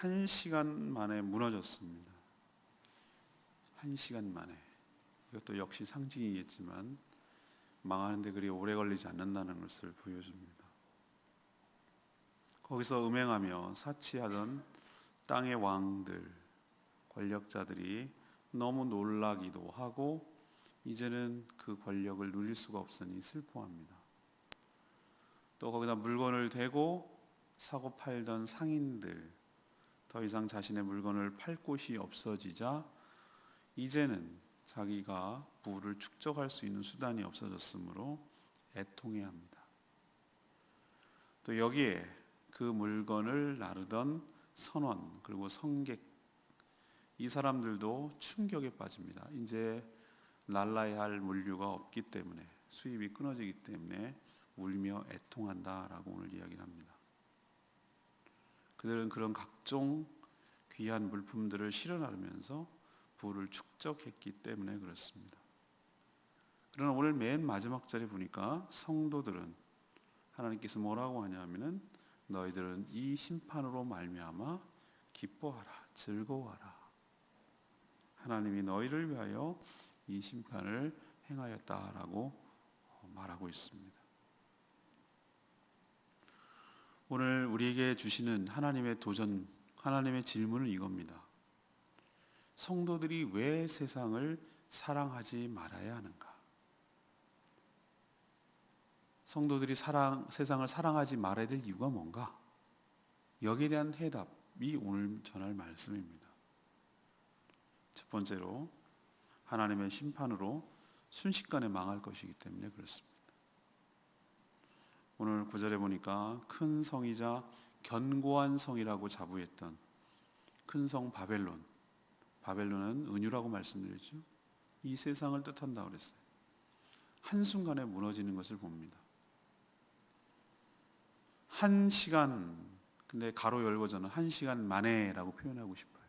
1시간 만에 무너졌습니다. 1시간 만에. 이것도 역시 상징이겠지만 망하는데 그리 오래 걸리지 않는다는 것을 보여줍니다. 거기서 음행하며 사치하던 땅의 왕들, 권력자들이 너무 놀라기도 하고 이제는 그 권력을 누릴 수가 없으니 슬퍼합니다. 또 거기다 물건을 대고 사고 팔던 상인들, 더 이상 자신의 물건을 팔 곳이 없어지자 이제는 자기가 부를 축적할 수 있는 수단이 없어졌으므로 애통해합니다. 또 여기에 그 물건을 나르던 선원 그리고 성객, 이 사람들도 충격에 빠집니다. 이제 날라야 할 물류가 없기 때문에, 수입이 끊어지기 때문에 울며 애통한다라고 오늘 이야기를 합니다. 그들은 그런 각종 귀한 물품들을 실어 나르면서 부를 축적했기 때문에 그렇습니다. 그러나 오늘 맨 마지막 절에 보니까 성도들은 하나님께서 뭐라고 하냐면은 너희들은 이 심판으로 말미암아 기뻐하라, 즐거워하라. 하나님이 너희를 위하여 이 심판을 행하였다라고 말하고 있습니다. 오늘 우리에게 주시는 하나님의 도전, 하나님의 질문은 이겁니다. 성도들이 왜 세상을 사랑하지 말아야 하는가? 성도들이 세상을 사랑하지 말아야 될 이유가 뭔가? 여기에 대한 해답이 오늘 전할 말씀입니다. 첫 번째로 하나님의 심판으로 순식간에 망할 것이기 때문에 그렇습니다. 오늘 9절에 보니까 큰 성이자 견고한 성이라고 자부했던 큰 성 바벨론, 바벨론은 은유라고 말씀드렸죠. 이 세상을 뜻한다고 그랬어요. 한순간에 무너지는 것을 봅니다. 1시간, 근데 가로 열고 저는 1시간 만에라고 표현하고 싶어요.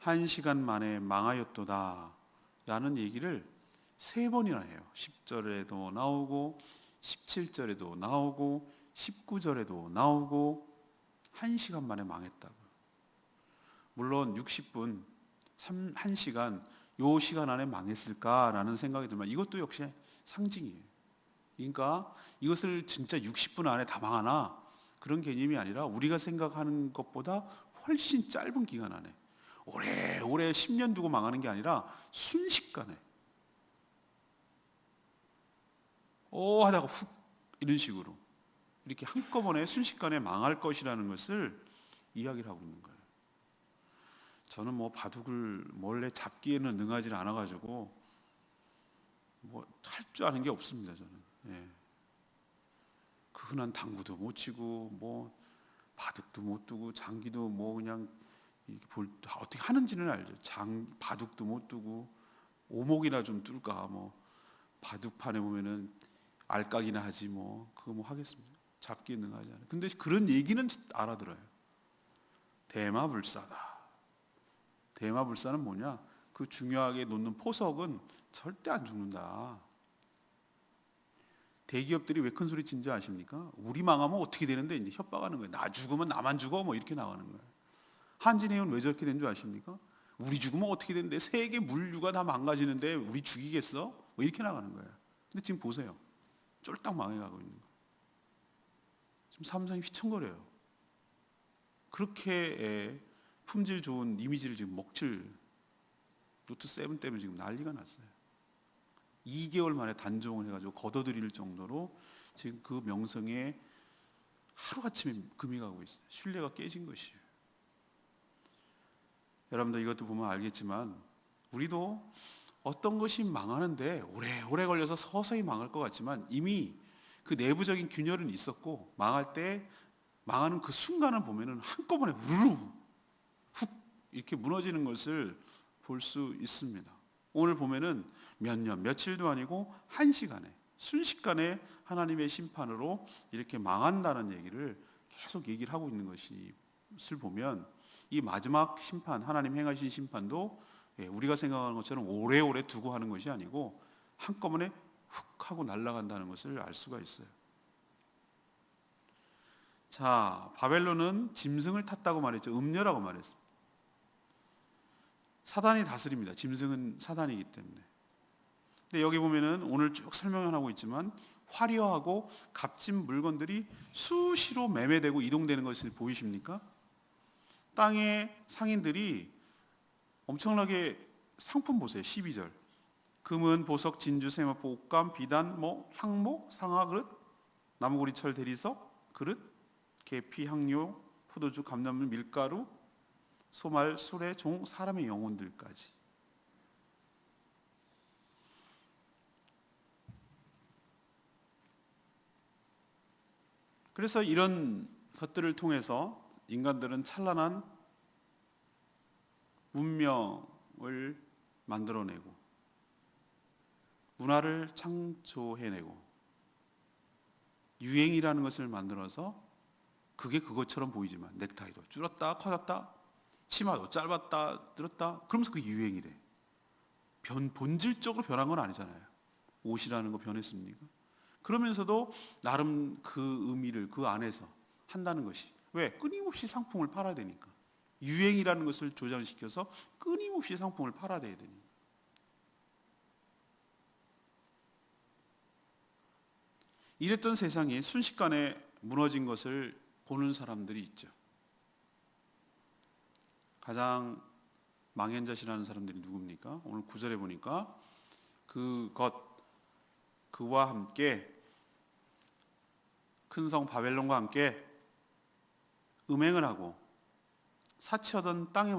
1시간 만에 망하였도다 라는 얘기를 3번이나 해요. 10절에도 나오고 17절에도 나오고 19절에도 나오고 1시간 만에 망했다고. 물론 60분, 1시간, 요 시간 안에 망했을까라는 생각이 들지만 이것도 역시 상징이에요. 그러니까 이것을 진짜 60분 안에 다 망하나 그런 개념이 아니라 우리가 생각하는 것보다 훨씬 짧은 기간 안에 오래 10년 두고 망하는 게 아니라 순식간에 하다가 훅 이런 식으로 이렇게 한꺼번에 순식간에 망할 것이라는 것을 이야기를 하고 있는 거예요. 저는 바둑을 몰래 잡기에는 능하지 않아가지고 할 줄 아는 게 없습니다. 저는 그 흔한 당구도 못 치고 바둑도 못 두고 장기도 그냥 이렇게 어떻게 하는지는 알죠. 바둑도 못 두고 오목이나 좀 뚫까 바둑판에 보면은 알까기나 하지 그거 하겠습니다. 잡기에 능하지 않아요. 근데 그런 얘기는 알아들어요. 대마불사다. 대마불사는 뭐냐? 그 중요하게 놓는 포석은 절대 안 죽는다. 대기업들이 왜 큰 소리 치는지 아십니까? 우리 망하면 어떻게 되는데 이제 협박하는 거예요. 나 죽으면 나만 죽어 이렇게 나가는 거예요. 한진해운 왜 저렇게 된 줄 아십니까? 우리 죽으면 어떻게 되는데 세계 물류가 다 망가지는데 우리 죽이겠어? 이렇게 나가는 거예요. 근데 지금 보세요. 쫄딱 망해가고 있는 거예요. 지금 삼성이 휘청거려요. 그렇게 품질 좋은 이미지를 지금 먹칠 노트 7 때문에 지금 난리가 났어요. 2개월 만에 단종을 해가지고 걷어들일 정도로 지금 그 명성에 하루아침에 금이 가고 있어요. 신뢰가 깨진 것이에요. 여러분들 이것도 보면 알겠지만 우리도 어떤 것이 망하는데 오래 걸려서 서서히 망할 것 같지만 이미 그 내부적인 균열은 있었고 망할 때 망하는 그 순간을 보면은 한꺼번에 우르르 훅 이렇게 무너지는 것을 볼 수 있습니다. 오늘 보면은 몇 년, 며칠도 아니고 1시간에 순식간에 하나님의 심판으로 이렇게 망한다는 얘기를 계속 얘기를 하고 있는 것을 보면 이 마지막 심판, 하나님 행하신 심판도 우리가 생각하는 것처럼 오래오래 두고 하는 것이 아니고 한꺼번에 훅 하고 날아간다는 것을 알 수가 있어요. 자, 바벨론은 짐승을 탔다고 말했죠. 음녀라고 말했습니다. 사단이 다스립니다. 짐승은 사단이기 때문에. 근데 여기 보면은 오늘 쭉 설명을 하고 있지만 화려하고 값진 물건들이 수시로 매매되고 이동되는 것을 보이십니까? 땅의 상인들이 엄청나게 상품 보세요. 12절. 금은 보석, 진주, 세마포, 옷감, 비단, 향목, 상아 그릇, 나무고리, 철, 대리석, 그릇, 계피, 향료, 포도주, 감나물, 밀가루, 소말, 수레, 종, 사람의 영혼들까지. 그래서 이런 것들을 통해서 인간들은 찬란한 문명을 만들어내고 문화를 창조해내고 유행이라는 것을 만들어서 그게 그것처럼 보이지만 넥타이도 줄었다 커졌다 치마도 짧았다 늘었다 그러면서 그게 유행이래. 본질적으로 변한 건 아니잖아요. 옷이라는 거 변했습니까? 그러면서도 나름 그 의미를 그 안에서 한다는 것이 왜? 끊임없이 상품을 팔아야 되니까. 유행이라는 것을 조장시켜서 끊임없이 상품을 팔아야 되니까. 이랬던 세상이 순식간에 무너진 것을 보는 사람들이 있죠. 가장 망연자실하는 사람들이 누굽니까? 오늘 9절에 보니까 그와 함께 큰 성 바벨론과 함께 음행을 하고 사치하던 땅의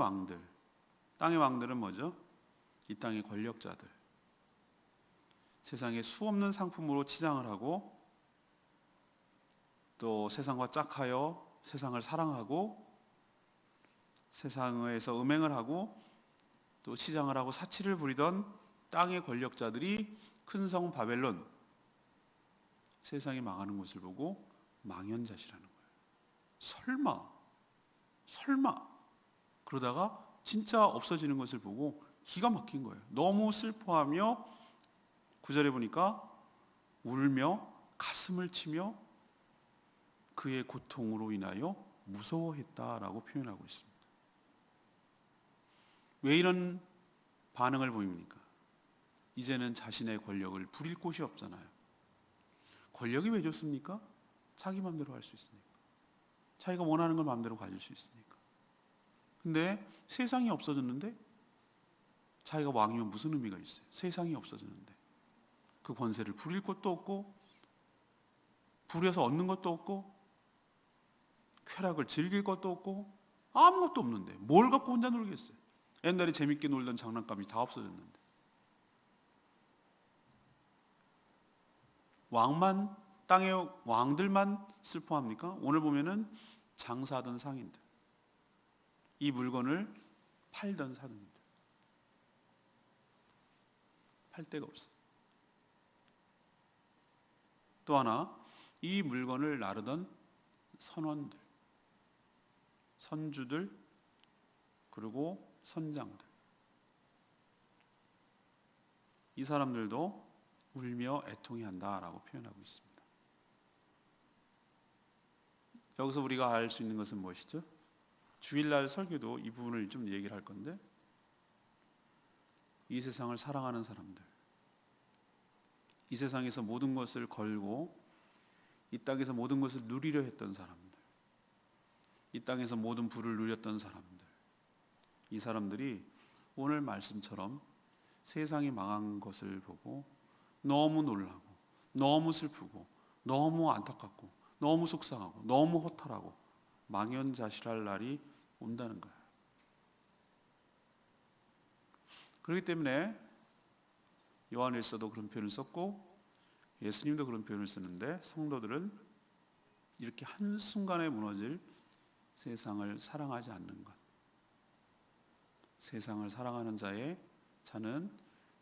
왕들은 뭐죠? 이 땅의 권력자들. 세상에 수없는 상품으로 치장을 하고 또 세상과 짝하여 세상을 사랑하고 세상에서 음행을 하고 또 치장을 하고 사치를 부리던 땅의 권력자들이 큰 성 바벨론 세상이 망하는 것을 보고 망연자실하는 거예요. 설마 그러다가 진짜 없어지는 것을 보고 기가 막힌 거예요. 너무 슬퍼하며 9절에 보니까 울며 가슴을 치며 그의 고통으로 인하여 무서워했다라고 표현하고 있습니다. 왜 이런 반응을 보입니까? 이제는 자신의 권력을 부릴 곳이 없잖아요. 권력이 왜 좋습니까? 자기 마음대로 할 수 있으니까. 자기가 원하는 걸 마음대로 가질 수 있으니까. 근데 세상이 없어졌는데 자기가 왕이면 무슨 의미가 있어요? 세상이 없어졌는데 그 권세를 부릴 것도 없고 부려서 얻는 것도 없고 쾌락을 즐길 것도 없고 아무것도 없는데 뭘 갖고 혼자 놀겠어요? 옛날에 재밌게 놀던 장난감이 다 없어졌는데 땅의 왕들만 슬퍼합니까? 오늘 보면은 장사하던 상인들, 이 물건을 팔던 사람들, 팔 데가 없어요. 또 하나, 이 물건을 나르던 선원들, 선주들, 그리고 선장들, 이 사람들도 울며 애통해한다라고 표현하고 있습니다. 여기서 우리가 알 수 있는 것은 무엇이죠? 주일날 설교도 이 부분을 좀 얘기를 할 건데 이 세상을 사랑하는 사람들, 이 세상에서 모든 것을 걸고 이 땅에서 모든 것을 누리려 했던 사람들, 이 땅에서 모든 부를 누렸던 사람들, 이 사람들이 오늘 말씀처럼 세상이 망한 것을 보고 너무 놀라고 너무 슬프고 너무 안타깝고 너무 속상하고 너무 허탈하고 망연자실할 날이 온다는 거예요. 그렇기 때문에 요한일서도 그런 표현을 썼고 예수님도 그런 표현을 쓰는데 성도들은 이렇게 한순간에 무너질 세상을 사랑하지 않는 것, 세상을 사랑하는 자는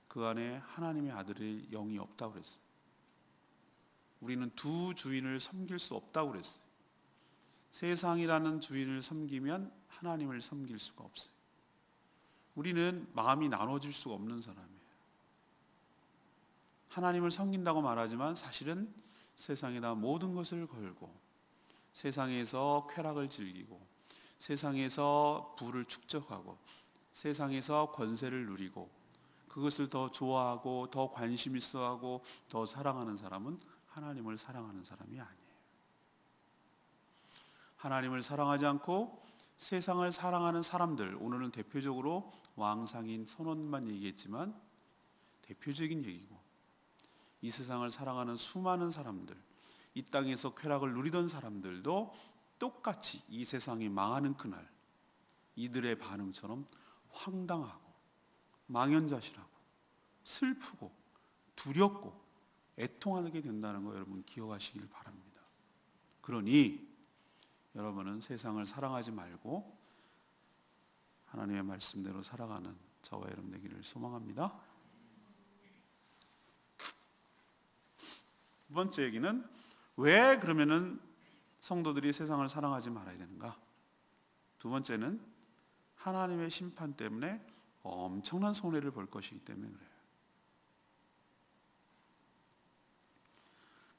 그 안에 하나님의 아들의 영이 없다고 그랬어요. 우리는 두 주인을 섬길 수 없다고 그랬어요. 세상이라는 주인을 섬기면 하나님을 섬길 수가 없어요. 우리는 마음이 나눠질 수가 없는 사람이에요. 하나님을 섬긴다고 말하지만 사실은 세상에다 모든 것을 걸고 세상에서 쾌락을 즐기고 세상에서 부를 축적하고 세상에서 권세를 누리고 그것을 더 좋아하고 더 관심 있어하고 더 사랑하는 사람은 하나님을 사랑하는 사람이 아니에요. 하나님을 사랑하지 않고 세상을 사랑하는 사람들, 오늘은 대표적으로 왕상인 선원만 얘기했지만 대표적인 얘기고, 이 세상을 사랑하는 수많은 사람들, 이 땅에서 쾌락을 누리던 사람들도 똑같이 이 세상이 망하는 그날 이들의 반응처럼 황당하고 망연자실하고 슬프고 두렵고 애통하게 된다는 거 여러분 기억하시길 바랍니다. 그러니 여러분은 세상을 사랑하지 말고 하나님의 말씀대로 살아가는 저와 여러분 되기를 소망합니다. 두 번째 얘기는 왜 그러면은 성도들이 세상을 사랑하지 말아야 되는가? 두 번째는 하나님의 심판 때문에 엄청난 손해를 볼 것이기 때문에 그래요.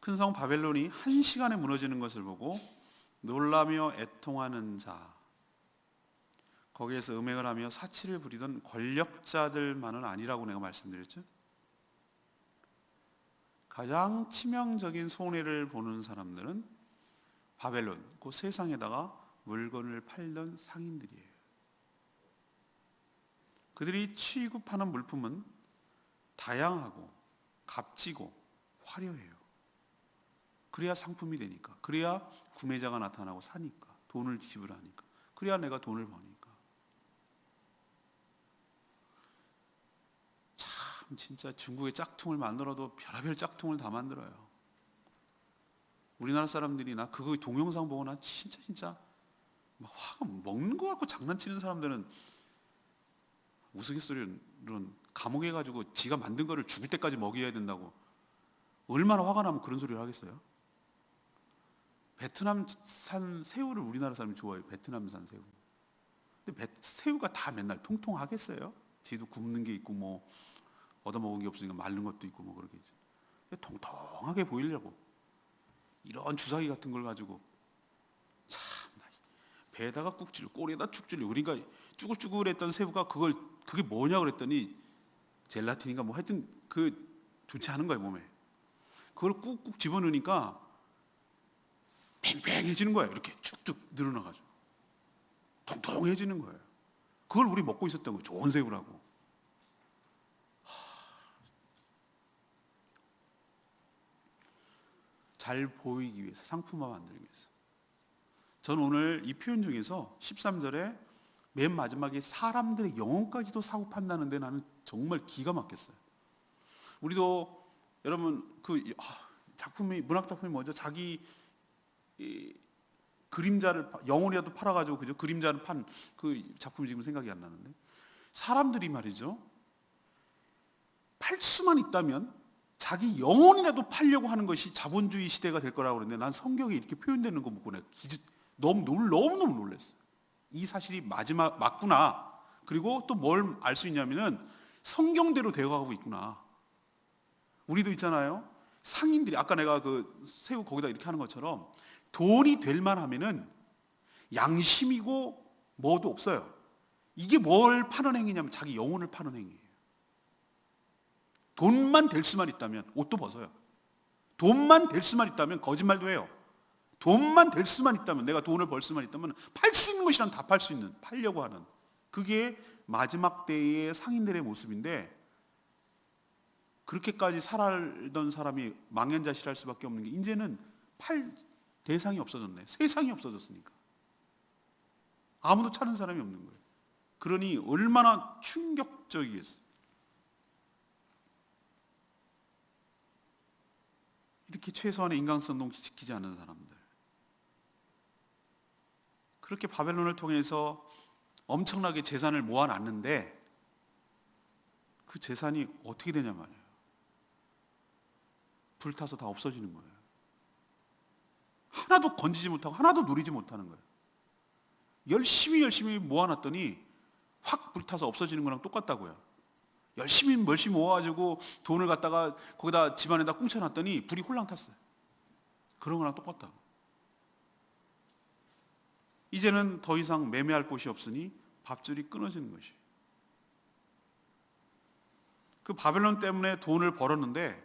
큰 성 바벨론이 한 시간에 무너지는 것을 보고 놀라며 애통하는 자, 거기에서 음행을 하며 사치를 부리던 권력자들만은 아니라고 내가 말씀드렸죠. 가장 치명적인 손해를 보는 사람들은 바벨론, 그 세상에다가 물건을 팔던 상인들이에요. 그들이 취급하는 물품은 다양하고 값지고 화려해요. 그래야 상품이 되니까, 그래야 구매자가 나타나고 사니까, 돈을 지불하니까, 그래야 내가 돈을 버니까. 참 진짜 중국의 짝퉁을 만들어도 별의별 짝퉁을 다 만들어요. 우리나라 사람들이 나 그거 동영상 보고 나 진짜 막 화가 먹는 거 갖고 장난치는 사람들은 우스갯소리로는 감옥에 가지고 지가 만든 거를 죽을 때까지 먹여야 된다고 얼마나 화가 나면 그런 소리를 하겠어요? 베트남산 새우를 우리나라 사람이 좋아해요. 베트남산 새우. 근데 새우가 다 맨날 통통하겠어요? 지도 굽는 게 있고 뭐 얻어먹은 게 없으니까 마른 것도 있고 뭐 그러겠지. 통통하게 보이려고 이런 주사기 같은 걸 가지고 참 배에다가 꾹질, 꼬리에다 축질. 그러니까 쭈글쭈글했던 새우가 그게 뭐냐 그랬더니 젤라틴인가 뭐 하여튼 그 좋지 않은 거예요 몸에. 그걸 꾹꾹 집어넣으니까 팽팽해지는 거예요. 이렇게 쭉쭉 늘어나가지고 통통해지는 거예요. 그걸 우리 먹고 있었던 거예요. 좋은 새우라고. 잘 보이기 위해서, 상품화 만들기 위해서. 저는 오늘 이 표현 중에서 13절에 맨 마지막에 사람들의 영혼까지도 사고 판다는데 나는 정말 기가 막혔어요. 우리도 여러분 작품이, 문학 작품이 뭐죠? 자기 그림자를 영혼이라도 팔아가지고 그죠? 그림자를 판 그 작품이 지금 생각이 안 나는데, 사람들이 말이죠, 팔 수만 있다면 자기 영혼이라도 팔려고 하는 것이 자본주의 시대가 될 거라고 그러는데, 난 성경에 이렇게 표현되는 거 보고 내가 너무너무 놀랐어요. 이 사실이 맞구나. 그리고 또 뭘 알 수 있냐면은 성경대로 되어가고 있구나. 우리도 있잖아요. 상인들이 아까 내가 그 새우 거기다 이렇게 하는 것처럼 돈이 될 만하면은 양심이고 뭐도 없어요. 이게 뭘 파는 행위냐면 자기 영혼을 파는 행위예요. 돈만 될 수만 있다면 옷도 벗어요. 돈만 될 수만 있다면 거짓말도 해요. 돈만 될 수만 있다면, 내가 돈을 벌 수만 있다면 팔 수 있는 것이란 다 팔 수 있는, 팔려고 하는, 그게 마지막 때의 상인들의 모습인데, 그렇게까지 살아던 사람이 망연자실할 수밖에 없는 게 이제는 팔 대상이 없어졌네. 세상이 없어졌으니까 아무도 찾는 사람이 없는 거예요. 그러니 얼마나 충격적이겠어요. 이렇게 최소한의 인간성도 지키지 않는 사람들, 그렇게 바벨론을 통해서 엄청나게 재산을 모아놨는데 그 재산이 어떻게 되냐 말이에요. 불타서 다 없어지는 거예요. 하나도 건지지 못하고 하나도 누리지 못하는 거예요. 열심히 모아놨더니 확 불타서 없어지는 거랑 똑같다고요. 열심히 모아가지고 돈을 갖다가 거기다 집안에다 꽁쳐놨더니 불이 홀랑 탔어요. 그런 거랑 똑같다고. 이제는 더 이상 매매할 곳이 없으니 밥줄이 끊어지는 것이. 그 바벨론 때문에 돈을 벌었는데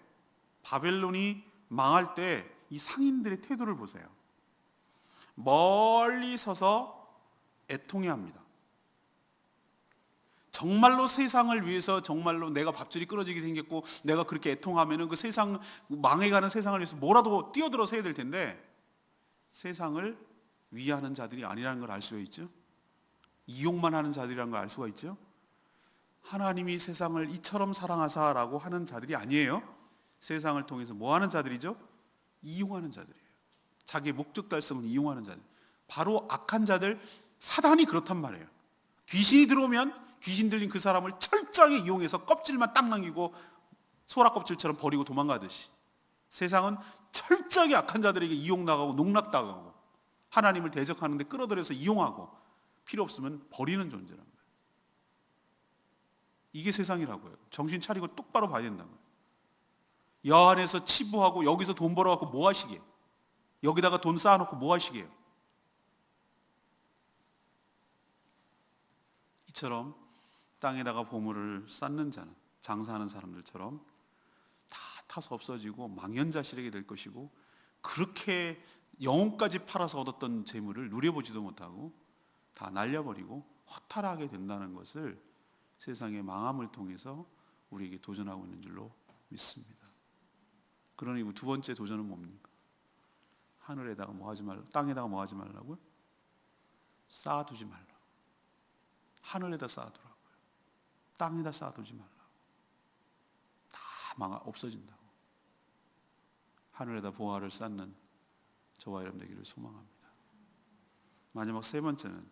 바벨론이 망할 때 이 상인들의 태도를 보세요. 멀리 서서 애통해합니다. 정말로 세상을 위해서 정말로 내가 밥줄이 끊어지게 생겼고 내가 그렇게 애통하면은 그 세상 망해가는 세상을 위해서 뭐라도 뛰어들어서 해야 될 텐데 세상을 위하는 자들이 아니라는 걸 알 수가 있죠. 이용만 하는 자들이라는 걸 알 수가 있죠. 하나님이 세상을 이처럼 사랑하사라고 하는 자들이 아니에요. 세상을 통해서 뭐 하는 자들이죠? 이용하는 자들이에요. 자기의 목적 달성을 이용하는 자들. 바로 악한 자들, 사단이 그렇단 말이에요. 귀신이 들어오면 귀신 들린 그 사람을 철저하게 이용해서 껍질만 딱 남기고 소라 껍질처럼 버리고 도망가듯이 세상은 철저하게 악한 자들에게 이용당하고 농락당하고 하나님을 대적하는데 끌어들여서 이용하고 필요 없으면 버리는 존재란 거예요. 이게 세상이라고요. 정신 차리고 똑바로 봐야 된다는 거예요. 여 안에서 치부하고 여기서 돈 벌어갖고 뭐 하시게요? 여기다가 돈 쌓아놓고 뭐 하시게요? 이처럼 땅에다가 보물을 쌓는 자는 장사하는 사람들처럼 다 타서 없어지고 망연자실하게 될 것이고 그렇게 영혼까지 팔아서 얻었던 재물을 누려보지도 못하고 다 날려버리고 허탈하게 된다는 것을 세상의 망함을 통해서 우리에게 도전하고 있는 줄로 믿습니다. 그러니 두 번째 도전은 뭡니까? 하늘에다가 뭐 하지 말라, 땅에다가 뭐 하지 말라고요? 쌓아두지 말라. 하늘에다 쌓아두라고요. 땅에다 쌓아두지 말라고. 다 없어진다고. 하늘에다 보화를 쌓는 저와 여러분 되기를 소망합니다. 마지막 세 번째는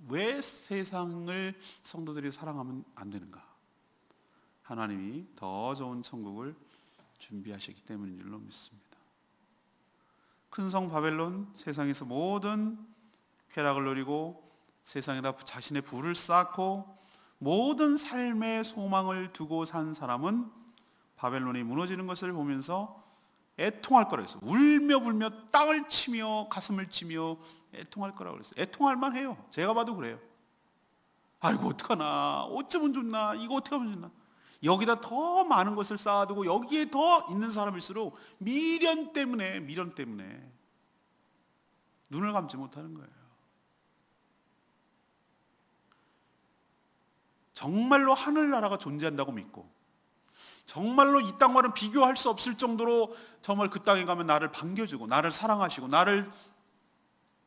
왜 세상을 성도들이 사랑하면 안 되는가? 하나님이 더 좋은 천국을 준비하셨기 때문인 줄로 믿습니다. 큰 성 바벨론, 세상에서 모든 쾌락을 누리고 세상에다 자신의 부를 쌓고 모든 삶의 소망을 두고 산 사람은 바벨론이 무너지는 것을 보면서 애통할 거라고 했어요. 울며 불며 땅을 치며 가슴을 치며 애통할 거라고 그랬어요. 애통할 만해요. 제가 봐도 그래요. 아이고 어떡하나, 어쩌면 좋나, 이거 어떻게 하면 좋나. 여기다 더 많은 것을 쌓아두고 여기에 더 있는 사람일수록 미련 때문에 눈을 감지 못하는 거예요. 정말로 하늘나라가 존재한다고 믿고 정말로 이 땅과는 비교할 수 없을 정도로 정말 그 땅에 가면 나를 반겨주고 나를 사랑하시고 나를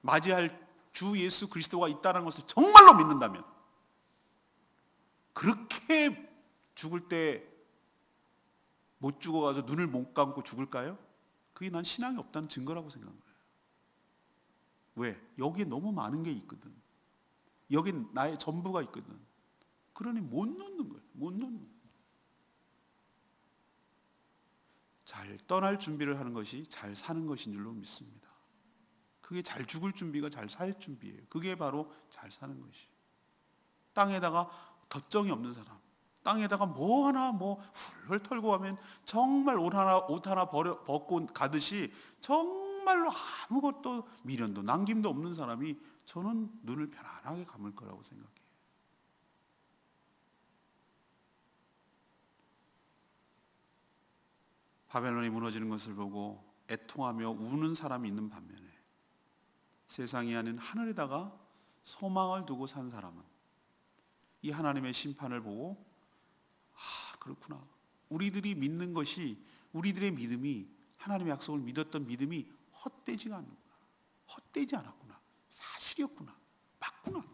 맞이할 주 예수 그리스도가 있다는 것을 정말로 믿는다면 그렇게 죽을 때 못 죽어가지고 눈을 못 감고 죽을까요? 그게 난 신앙이 없다는 증거라고 생각해요. 왜? 여기에 너무 많은 게 있거든. 여긴 나의 전부가 있거든. 그러니 못 놓는 거예요. 못 놓는 거예요. 잘 떠날 준비를 하는 것이 잘 사는 것인 줄로 믿습니다. 그게 잘 죽을 준비가 잘 살 준비예요. 그게 바로 잘 사는 것이. 땅에다가 덧정이 없는 사람, 땅에다가 뭐 하나 훌훌 털고 가면 정말 옷 하나 벗고 가듯이 정말로 아무것도 미련도 남김도 없는 사람이 저는 눈을 편안하게 감을 거라고 생각해요. 바벨론이 무너지는 것을 보고 애통하며 우는 사람이 있는 반면에 세상이 아닌 하늘에다가 소망을 두고 산 사람은 이 하나님의 심판을 보고 그렇구나. 우리들이 믿는 것이 우리들의 믿음이 하나님의 약속을 믿었던 믿음이 헛되지가 않는구나. 헛되지 않았구나. 사실이었구나. 맞구나.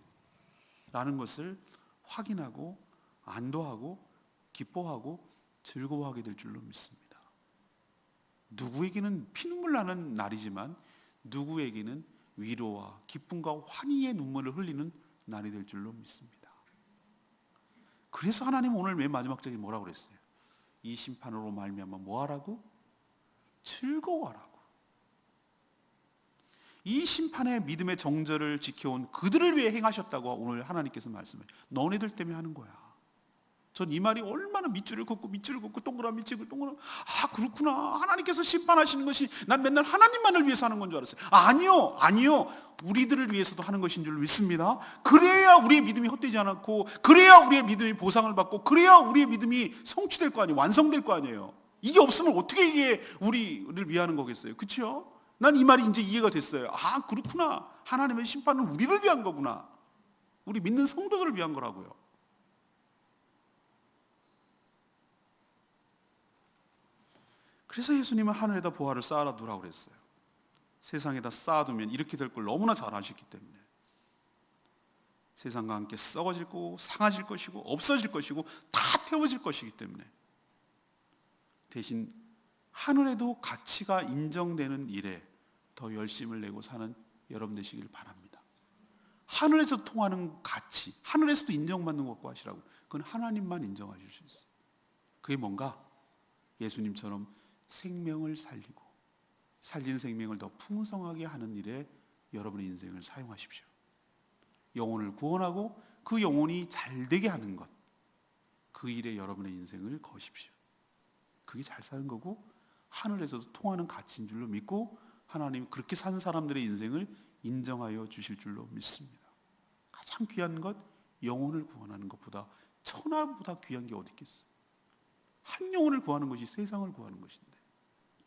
라는 것을 확인하고 안도하고 기뻐하고 즐거워하게 될 줄로 믿습니다. 누구에게는 피눈물 나는 날이지만 누구에게는 위로와 기쁨과 환희의 눈물을 흘리는 날이 될 줄로 믿습니다. 그래서 하나님은 오늘 맨 마지막 절에 뭐라고 그랬어요? 이 심판으로 말미암아 뭐하라고? 즐거워하라고. 이 심판의 믿음의 정절을 지켜온 그들을 위해 행하셨다고 오늘 하나님께서 말씀해요. 너네들 때문에 하는 거야. 전 이 말이 얼마나 밑줄을 긋고 동그라미 치고 동그라미, 그렇구나, 하나님께서 심판하시는 것이 난 맨날 하나님만을 위해서 하는 건 줄 알았어요. 아니요, 우리들을 위해서도 하는 것인 줄 믿습니다. 그래야 우리의 믿음이 헛되지 않고, 그래야 우리의 믿음이 보상을 받고, 그래야 우리의 믿음이 성취될 거 아니에요. 완성될 거 아니에요. 이게 없으면 어떻게 이게 우리를 위하는 거겠어요? 그렇죠? 난 이 말이 이제 이해가 됐어요. 그렇구나, 하나님의 심판은 우리를 위한 거구나, 우리 믿는 성도들을 위한 거라고요. 그래서 예수님은 하늘에다 보화를 쌓아 두라고 그랬어요. 세상에다 쌓아두면 이렇게 될 걸 너무나 잘 아셨기 때문에. 세상과 함께 썩어질 거고, 상하질 것이고, 없어질 것이고, 다 태워질 것이기 때문에. 대신 하늘에도 가치가 인정되는 일에 더 열심을 내고 사는 여러분 되시길 바랍니다. 하늘에서 통하는 가치, 하늘에서도 인정받는 것과 하시라고. 그건 하나님만 인정하실 수 있어요. 그게 뭔가? 예수님처럼 생명을 살리고, 살린 생명을 더 풍성하게 하는 일에 여러분의 인생을 사용하십시오. 영혼을 구원하고 그 영혼이 잘되게 하는 것, 그 일에 여러분의 인생을 거십시오. 그게 잘 사는 거고, 하늘에서도 통하는 가치인 줄로 믿고, 하나님이 그렇게 산 사람들의 인생을 인정하여 주실 줄로 믿습니다. 가장 귀한 것, 영혼을 구원하는 것보다, 천하보다 귀한 게 어디 있겠어요? 한 영혼을 구하는 것이 세상을 구하는 것인데,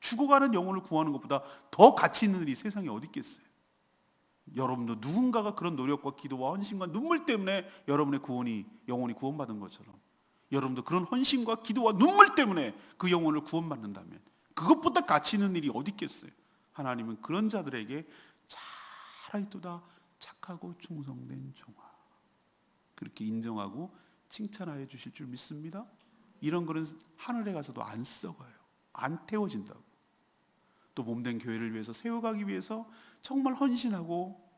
죽어가는 영혼을 구하는 것보다 더 가치 있는 일이 세상에 어디 있겠어요? 여러분도 누군가가 그런 노력과 기도와 헌신과 눈물 때문에 여러분의 영혼이 구원받은 것처럼, 여러분도 그런 헌신과 기도와 눈물 때문에 그 영혼을 구원받는다면 그것보다 가치 있는 일이 어디 있겠어요? 하나님은 그런 자들에게 잘하였도다 착하고 충성된 종아, 그렇게 인정하고 칭찬하여 주실 줄 믿습니다. 이런 거는 하늘에 가서도 안 썩어요. 안 태워진다고. 또 몸된 교회를 위해서 세워가기 위해서 정말 헌신하고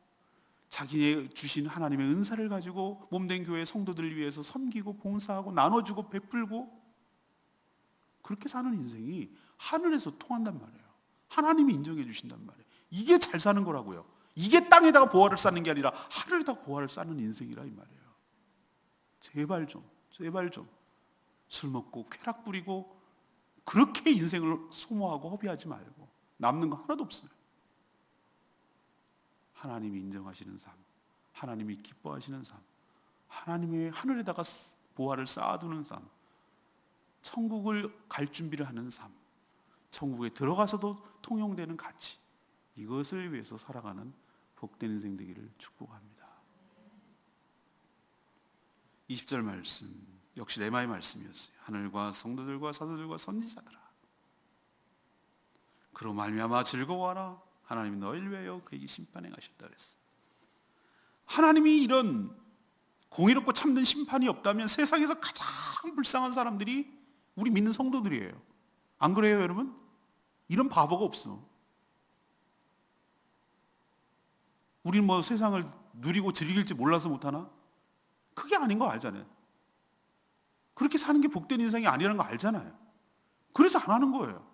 자기의 주신 하나님의 은사를 가지고 몸된 교회 성도들을 위해서 섬기고 봉사하고 나눠주고 베풀고, 그렇게 사는 인생이 하늘에서 통한단 말이에요. 하나님이 인정해 주신단 말이에요. 이게 잘 사는 거라고요. 이게 땅에다가 보화를 쌓는 게 아니라 하늘에다가 보화를 쌓는 인생이라 이 말이에요. 제발 좀 술 먹고 쾌락 부리고 그렇게 인생을 소모하고 허비하지 말고, 남는 거 하나도 없어요. 하나님이 인정하시는 삶, 하나님이 기뻐하시는 삶, 하나님의 하늘에다가 보화를 쌓아두는 삶, 천국을 갈 준비를 하는 삶, 천국에 들어가서도 통용되는 가치, 이것을 위해서 살아가는 복된 인생 되기를 축복합니다. 20절 말씀 역시 레마의 말씀이었어요. 하늘과 성도들과 사도들과 선지자들아, 그로 말미암아 즐거워하라. 하나님이 너희를 위하여 그에게 심판해 가셨다 그랬어요. 하나님이 이런 공의롭고 참된 심판이 없다면 세상에서 가장 불쌍한 사람들이 우리 믿는 성도들이에요. 안 그래요, 여러분? 이런 바보가 없어. 우리는 뭐 세상을 누리고 즐길지 몰라서 못하나? 그게 아닌 거 알잖아요. 그렇게 사는 게 복된 인생이 아니라는 거 알잖아요. 그래서 안 하는 거예요.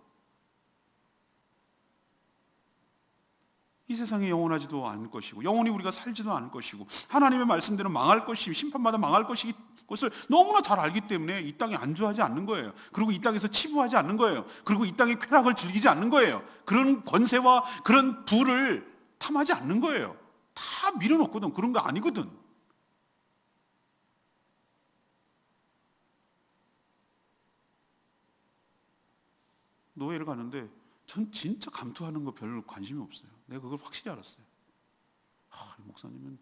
이 세상에 영원하지도 않을 것이고, 영원히 우리가 살지도 않을 것이고, 하나님의 말씀대로 망할 것이고 심판받아 망할 것을 너무나 잘 알기 때문에 이 땅에 안주하지 않는 거예요. 그리고 이 땅에서 치부하지 않는 거예요. 그리고 이 땅의 쾌락을 즐기지 않는 거예요. 그런 권세와 그런 부를 탐하지 않는 거예요. 다 밀어놓거든. 그런 거 아니거든. 노예를 가는데 전 진짜 감투하는 거 별로 관심이 없어요. 내가 그걸 확실히 알았어요. 목사님은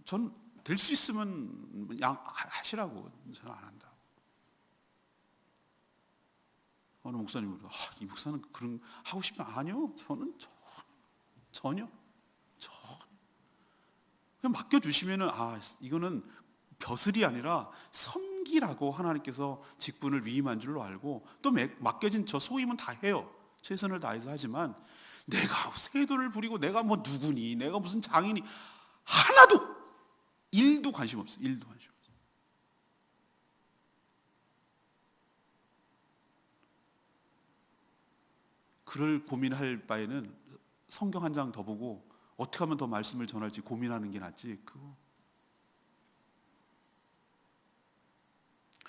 전 될 수 있으면 하시라고, 저는 안 한다. 어느 목사님이 이 목사는 그런 하고 싶지 아니요. 저는 전혀 그냥 맡겨주시면은 이거는 벼슬이 아니라 섬기라고 하나님께서 직분을 위임한 줄로 알고, 또 맡겨진 저 소임은 다 해요. 최선을 다해서 하지만 내가 세도를 부리고 내가 뭐 누구니, 내가 무슨 장인이, 하나도 일도 관심 없어요. 일도 관심 없어요. 그럴 고민할 바에는 성경 한 장 더 보고 어떻게 하면 더 말씀을 전할지 고민하는 게 낫지.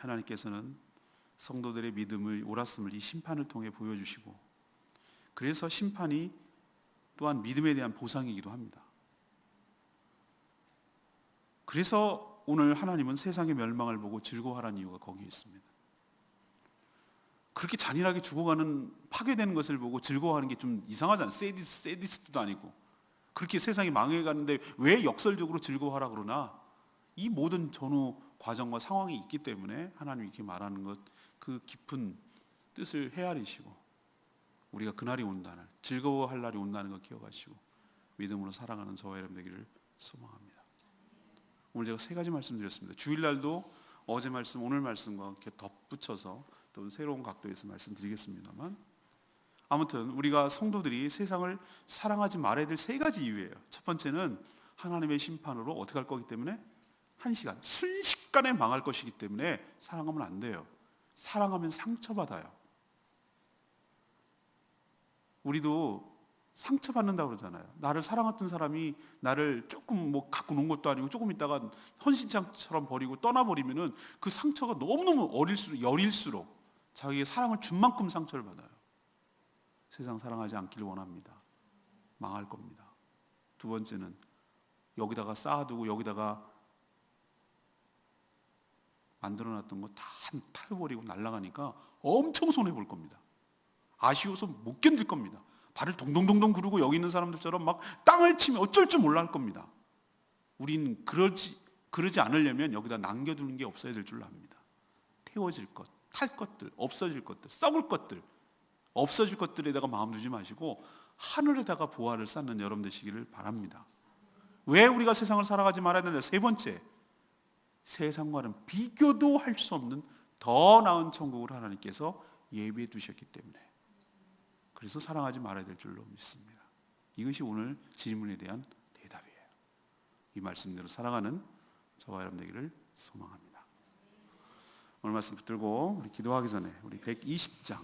하나님께서는 성도들의 믿음을 옳았음을 이 심판을 통해 보여주시고, 그래서 심판이 또한 믿음에 대한 보상이기도 합니다. 그래서 오늘 하나님은 세상의 멸망을 보고 즐거워하라는 이유가 거기에 있습니다. 그렇게 잔인하게 죽어가는, 파괴되는 것을 보고 즐거워하는 게 좀 이상하잖아요. 세디스트도 아니고. 그렇게 세상이 망해가는데 왜 역설적으로 즐거워하라 그러나, 이 모든 전후 과정과 상황이 있기 때문에 하나님이 이렇게 말하는 것, 그 깊은 뜻을 헤아리시고 우리가 그날이 온다는, 즐거워할 날이 온다는 걸 기억하시고 믿음으로 살아가는 저와 여러분 되기를 소망합니다. 오늘 제가 3가지 말씀드렸습니다. 주일날도 어제 말씀, 오늘 말씀과 이렇게 덧붙여서 또 새로운 각도에서 말씀드리겠습니다만, 아무튼 우리가 성도들이 세상을 사랑하지 말아야 될 3가지 이유예요. 첫 번째는 하나님의 심판으로 어떻게 할 거기 때문에, 순식간에 망할 것이기 때문에 사랑하면 안 돼요. 사랑하면 상처받아요. 우리도 상처받는다고 그러잖아요. 나를 사랑했던 사람이 나를 조금 갖고 논 것도 아니고 조금 있다가 헌신장처럼 버리고 떠나버리면은 그 상처가 너무너무 여릴수록 자기의 사랑을 준 만큼 상처를 받아요. 세상 사랑하지 않기를 원합니다. 망할 겁니다. 두 번째는 여기다가 쌓아두고 여기다가 만들어놨던 거 다 타여버리고 날아가니까 엄청 손해볼 겁니다. 아쉬워서 못 견딜 겁니다. 발을 동동동동 구르고 여기 있는 사람들처럼 막 땅을 치면 어쩔 줄 몰라 할 겁니다. 우린 그러지 않으려면 여기다 남겨두는 게 없어야 될 줄 압니다. 태워질 것, 탈 것들, 없어질 것들, 썩을 것들, 없어질 것들에다가 마음 두지 마시고 하늘에다가 보화를 쌓는 여러분 되시기를 바랍니다. 왜 우리가 세상을 살아가지 말아야 되냐? 3번째, 세상과는 비교도 할 수 없는 더 나은 천국을 하나님께서 예비해 두셨기 때문에, 그래서 사랑하지 말아야 될 줄로 믿습니다. 이것이 오늘 질문에 대한 대답이에요. 이 말씀대로 살아가는 저와 여러분 되기를 소망합니다. 오늘 말씀 붙들고 우리 기도하기 전에 우리 120장,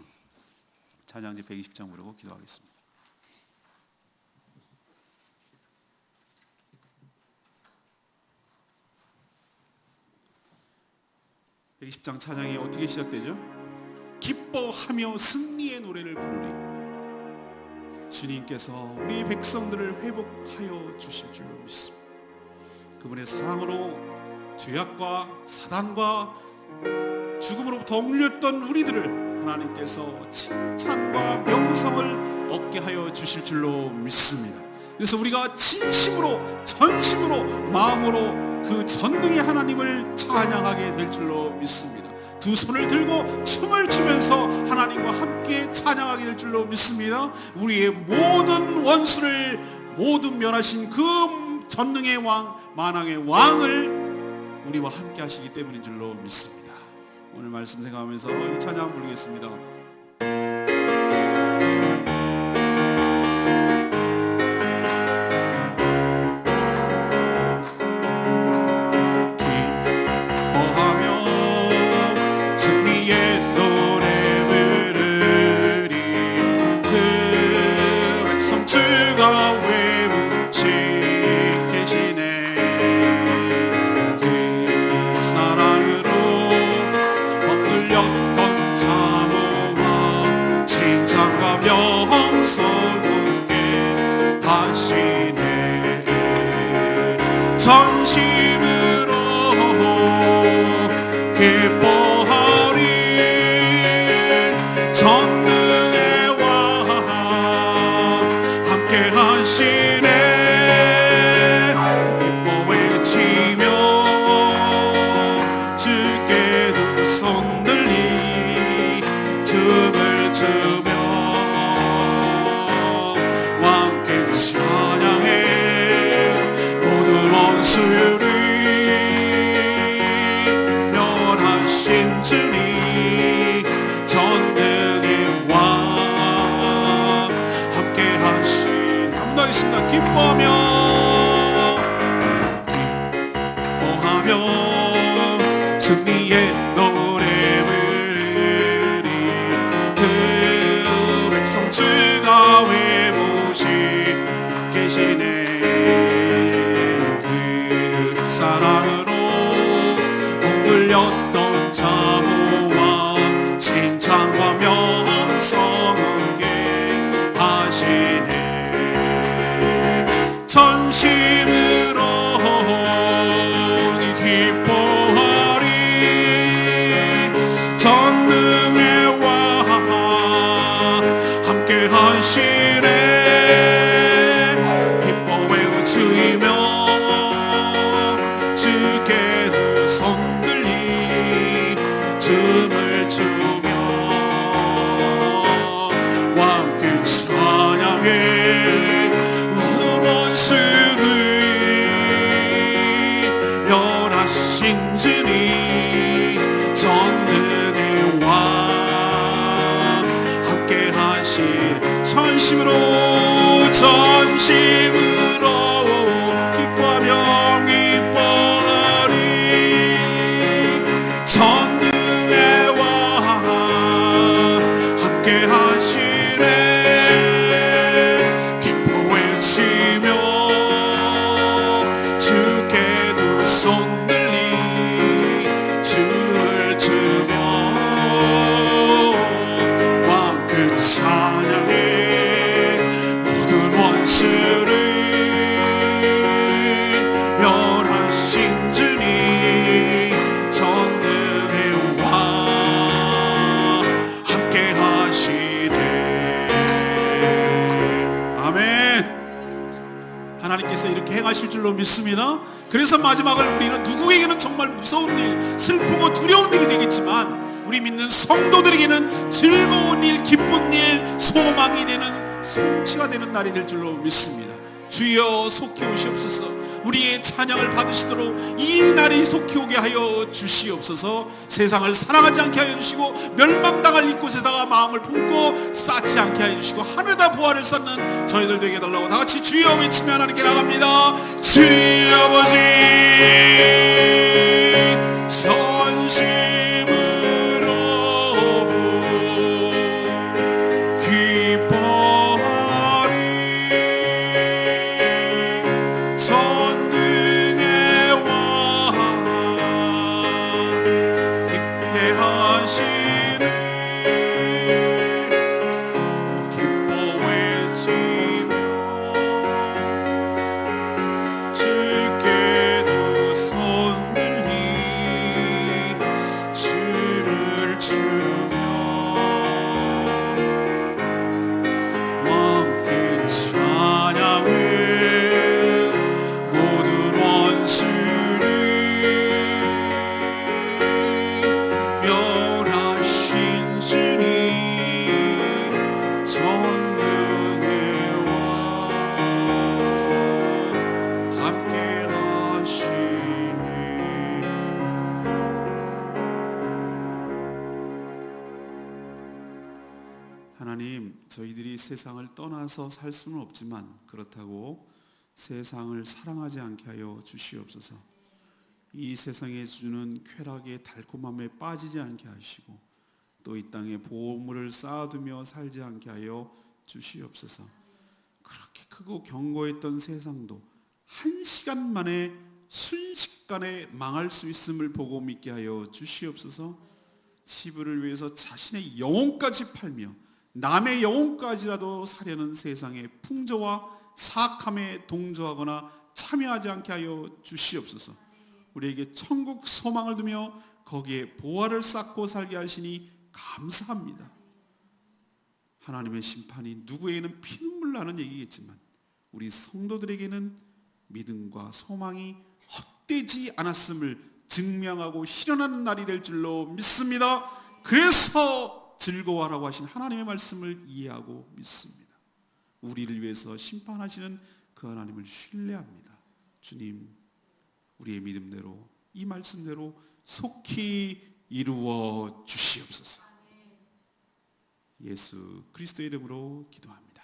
찬양지 120장 부르고 기도하겠습니다. 120장 찬양이 어떻게 시작되죠? 기뻐하며 승리의 노래를 부르리. 주님께서 우리 백성들을 회복하여 주실 줄로 믿습니다. 그분의 사랑으로 죄악과 사단과 죽음으로부터 억눌렸던 우리들을 하나님께서 칭찬과 명성을 얻게 하여 주실 줄로 믿습니다. 그래서 우리가 진심으로, 전심으로, 마음으로 그 전능의 하나님을 찬양하게 될 줄로 믿습니다. 두 손을 들고 춤을 추면서 하나님과 함께 찬양하게 될 줄로 믿습니다. 우리의 모든 원수를 모두 멸하신 그 전능의 왕, 만왕의 왕을 우리와 함께 하시기 때문인 줄로 믿습니다. 오늘 말씀 생각하면서 이 찬양 부르겠습니다. 전심으로 기뻐하리. 전능의 왕 함께 하시네. 기뻐 외치며 주께 두 손 들리 춤을 추며 왕께 찬양해. 모든 원수를 멸하신 주님, 전능의 왕 함께 하신. 한 번 있습니다. 기뻐하며 승리의 노래 부르리. 그 백성 주가 외모시 계시네. 사랑으로 억눌렸던 자 전심으로 기뻐하리. 전능의 왕 함께 하시네. 기뻐 외치며 주께 두 손 들리 춤을 추며 왕께 찬양해. 모든 원수를 멸하신 주님 전능의 왕 함께 하신. 전심으로 기뻐하며 기뻐하리. 전능의 왕 함께 하시네. 기뻐 외치며 주께 두 손 들리 춤을 추며 왕 그 찬양해. 모든 원수를 멸하신 주님 전능의 왕 함께 하시네. 아멘. 하나님께서 이렇게 행하실 줄로 믿습니다. 그래서 마지막을 우리는 누구에게는 정말 무서운 일, 슬프고 두려운 일이 되겠지만 우리 믿는 성도들에게는 즐거운 일, 기쁜 일, 소망이 되는 성취가 되는 날이 될 줄로 믿습니다. 주여 속히 오시옵소서. 우리의 찬양을 받으시도록 이 날이 속히 오게 하여 주시옵소서. 세상을 사랑하지 않게 하여 주시고 멸망당할 이곳에다가 마음을 품고 쌓지 않게 하여 주시고 하늘에다 보화를 쌓는 저희들 되게 해달라고 다같이 주여 외치며 하나님께 나갑니다. 주여 아버지 전심으로 기뻐하리. 전능의 왕 함께 하시네. 기뻐 외치며 주께 두 손 들리 주를 추며 왕께 찬양해. 모든 원수를 멸하신 주님 전능의 왕 함께 하시네. 하나님, 저희들이 세상을 떠나서 살 수는 없지만 그렇다고 세상을 사랑하지 않게 하여 주시옵소서. 이 세상에 주는 쾌락의 달콤함에 빠지지 않게 하시고 또 이 땅에 보물을 쌓아두며 살지 않게 하여 주시옵소서. 그렇게 크고 견고했던 세상도 한 시간 만에 순식간에 망할 수 있음을 보고 믿게 하여 주시옵소서. 치부를 위해서 자신의 영혼까지 팔며 남의 영혼까지라도 사려는 세상의 풍조와 사악함에 동조하거나 참여하지 않게 하여 주시옵소서. 우리에게 천국 소망을 두며 거기에 보화를 쌓고 살게 하시니 감사합니다. 하나님의 심판이 누구에게는 피눈물 나는 얘기겠지만 우리 성도들에게는 믿음과 소망이 헛되지 않았음을 증명하고 실현하는 날이 될 줄로 믿습니다. 그래서 즐거워하라고 하신 하나님의 말씀을 이해하고 믿습니다. 우리를 위해서 심판하시는 그 하나님을 신뢰합니다. 주님, 우리의 믿음대로 이 말씀대로 속히 이루어 주시옵소서. 예수 그리스도의 이름으로 기도합니다.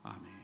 아멘.